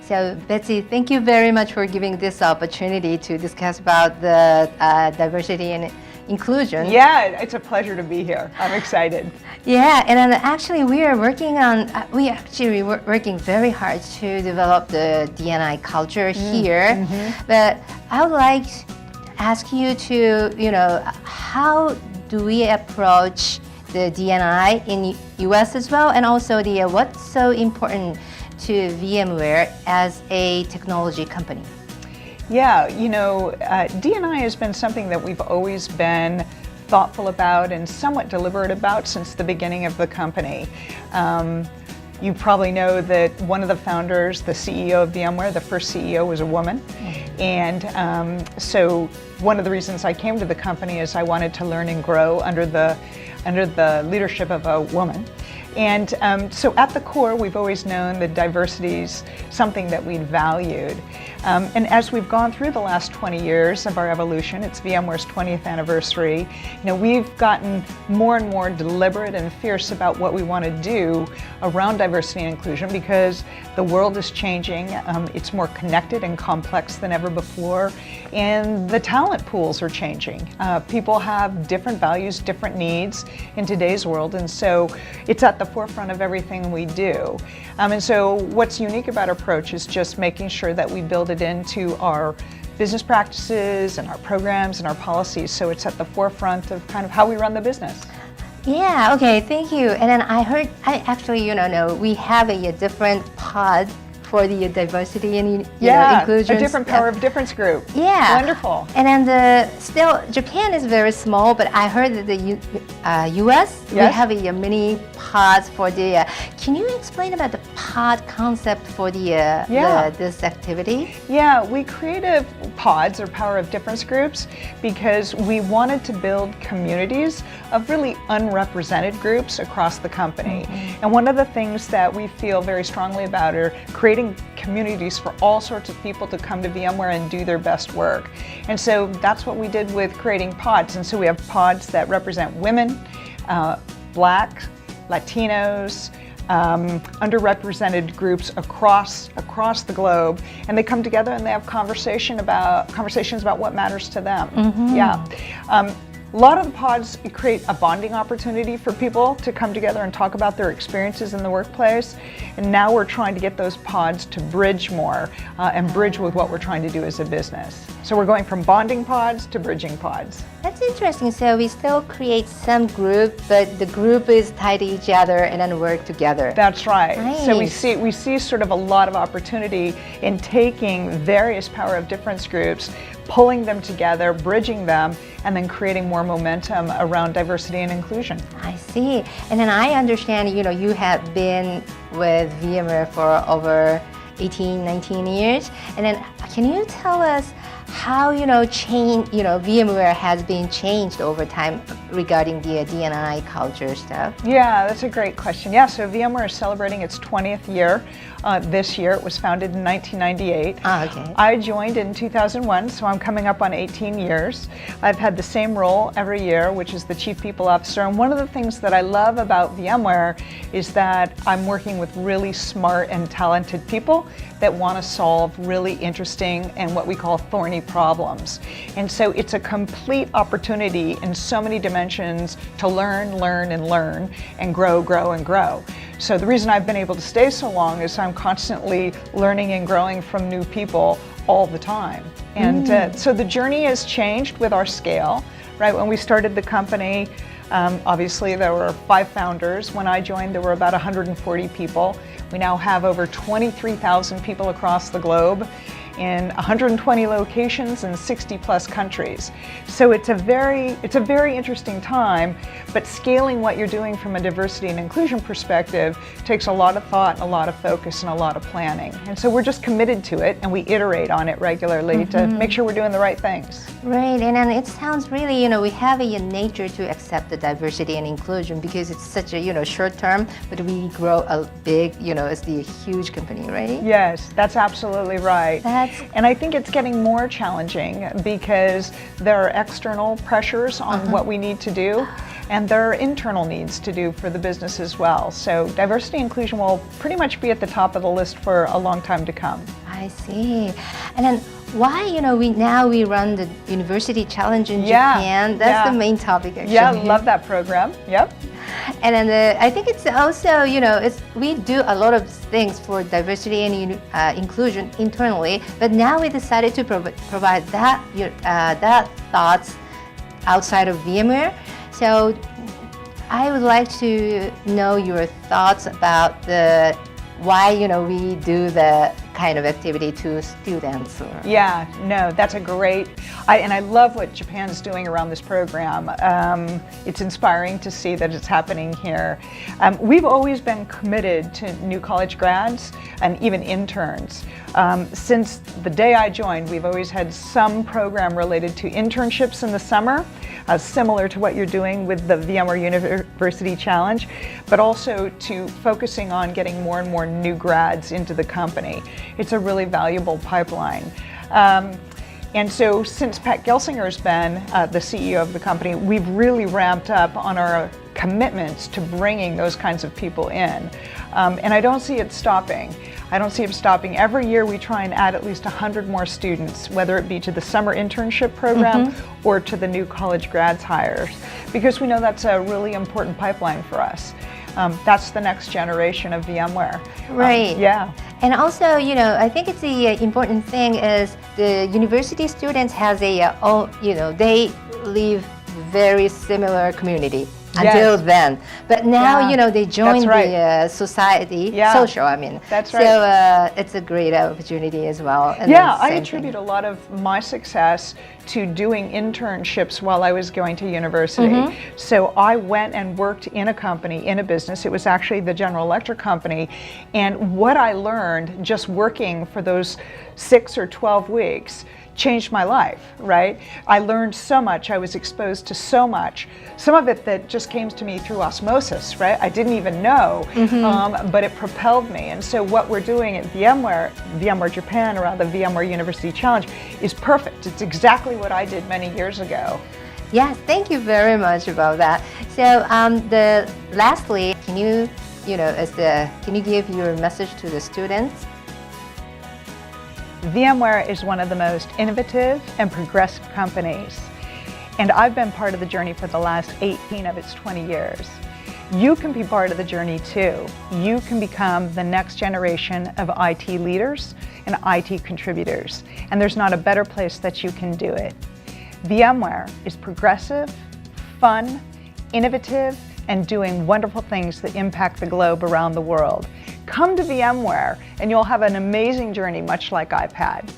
So Betsy, thank you very much for giving this opportunity to discuss about the diversity and inclusion. Yeah, it's a pleasure to be here. I'm excited. Yeah, and then actually we are working on, working very hard to develop the D&I culture here. But I would like to ask you to, how do we approach the D&I in US as well, and also what's so important to VMware as a technology company? Yeah, D&I has been something that we've always been thoughtful about and somewhat deliberate about since the beginning of the company. You probably know that one of the founders, the CEO of VMware, the first CEO was a woman. And so one of the reasons I came to the company is I wanted to learn and grow under the leadership of a woman. And so at the core, we've always known that diversity is something that we valued. And as we've gone through the last 20 years of our evolution, it's VMware's 20th anniversary, we've gotten more and more deliberate and fierce about what we want to do around diversity and inclusion because the world is changing. It's more connected and complex than ever before. And the talent pools are changing. People have different values, different needs in today's world. And so it's at the forefront of everything we do. And so what's unique about our approach is just making sure that we build it into our business practices and our programs and our policies so it's at the forefront of kind of how we run the business. Yeah, okay, thank you. And then I heard, we have a different pod for the diversity and inclusion. A different power of difference group. Yeah. Wonderful. And then still, Japan is very small, but I heard that the US, we have a mini pods for the, can you explain about the pod concept for the this activity? Yeah, we created pods or power of difference groups because we wanted to build communities of really unrepresented groups across the company. And one of the things that we feel very strongly about are creating communities for all sorts of people to come to VMware and do their best work. And so that's what we did with creating pods. And so we have pods that represent women, Black, Latinos, underrepresented groups across the globe, and they come together and they have conversations about what matters to them. Yeah. A lot of the pods create a bonding opportunity for people to come together and talk about their experiences in the workplace. And now we're trying to get those pods to bridge more and bridge with what we're trying to do as a business. So we're going from bonding pods to bridging pods. That's interesting. So we still create some group, but the group is tied to each other and then work together. That's right. Nice. So we see sort of a lot of opportunity in taking various power of difference groups, pulling them together, bridging them, and then creating more momentum around diversity and inclusion. I see. And then I understand, you have been with VMware for over 18, 19 years. And then can you tell us how, VMware has been changed over time regarding the D&I culture stuff? Yeah, that's a great question. Yeah, so VMware is celebrating its 20th year this year. It was founded in 1998. Okay. I joined in 2001, so I'm coming up on 18 years. I've had the same role every year, which is the Chief People Officer. And one of the things that I love about VMware is that I'm working with really smart and talented people that want to solve really interesting and what we call thorny problems. And so it's a complete opportunity in so many dimensions to learn and grow. So the reason I've been able to stay so long is I'm constantly learning and growing from new people all the time. And so the journey has changed with our scale, right? When we started the company, obviously there were 5 founders. When I joined, there were about 140 people. We now have over 23,000 people across the globe in 120 locations in 60 plus countries. So it's a very interesting time, but scaling what you're doing from a diversity and inclusion perspective takes a lot of thought and a lot of focus and a lot of planning. And so we're just committed to it and we iterate on it regularly to make sure we're doing the right things. Right, and then it sounds really, we have a nature to accept the diversity and inclusion because it's such a, short term, but we grow a big, it's the huge company, right? Yes, that's absolutely right. And I think it's getting more challenging because there are external pressures on what we need to do, and there are internal needs to do for the business as well. So diversity and inclusion will pretty much be at the top of the list for a long time to come. I see. And then why, we run the University Challenge in Yeah, Japan. That's yeah. the main topic, actually. Yeah, love that program. Yep. And then I think it's also, we do a lot of things for diversity and inclusion internally, but now we decided to provide that thoughts outside of VMware. So I would like to know your thoughts about why we do the kind of activity to students. Yeah, no, that's a great, and I love what Japan's doing around this program. It's inspiring to see that it's happening here. We've always been committed to new college grads and even interns. Since the day I joined, we've always had some program related to internships in the summer, similar to what you're doing with the VMware University Challenge, but also to focusing on getting more and more new grads into the company. It's a really valuable pipeline. And so since Pat Gelsinger's been the CEO of the company, we've really ramped up on our commitments to bringing those kinds of people in. And I don't see it stopping. Every year we try and add at least 100 more students, whether it be to the summer internship program or to the new college grads hires, because we know that's a really important pipeline for us. That's the next generation of VMware. Right. Yeah. And also, I think it's the important thing is the university students has they live very similar community until then. But now, they join the society, social, That's right. So it's a great opportunity as well. And Yeah, I attribute a lot of my success to doing internships while I was going to university. So I went and worked in a company, in a business. It was actually the General Electric company. And what I learned just working for those 6 or 12 weeks changed my life, right? I learned so much, I was exposed to so much. Some of it that just came to me through osmosis, right? I didn't even know, but it propelled me. And so what we're doing at VMware Japan around the VMware University Challenge is perfect. It's exactly what I did many years ago. Yes, thank you very much about that. So lastly, can you give your message to the students? VMware is one of the most innovative and progressive companies, and I've been part of the journey for the last 18 of its 20 years. You can be part of the journey too. You can become the next generation of IT leaders and IT contributors, and there's not a better place that you can do it. VMware is progressive, fun, innovative, and doing wonderful things that impact the globe around the world. Come to VMware and you'll have an amazing journey much like I've had.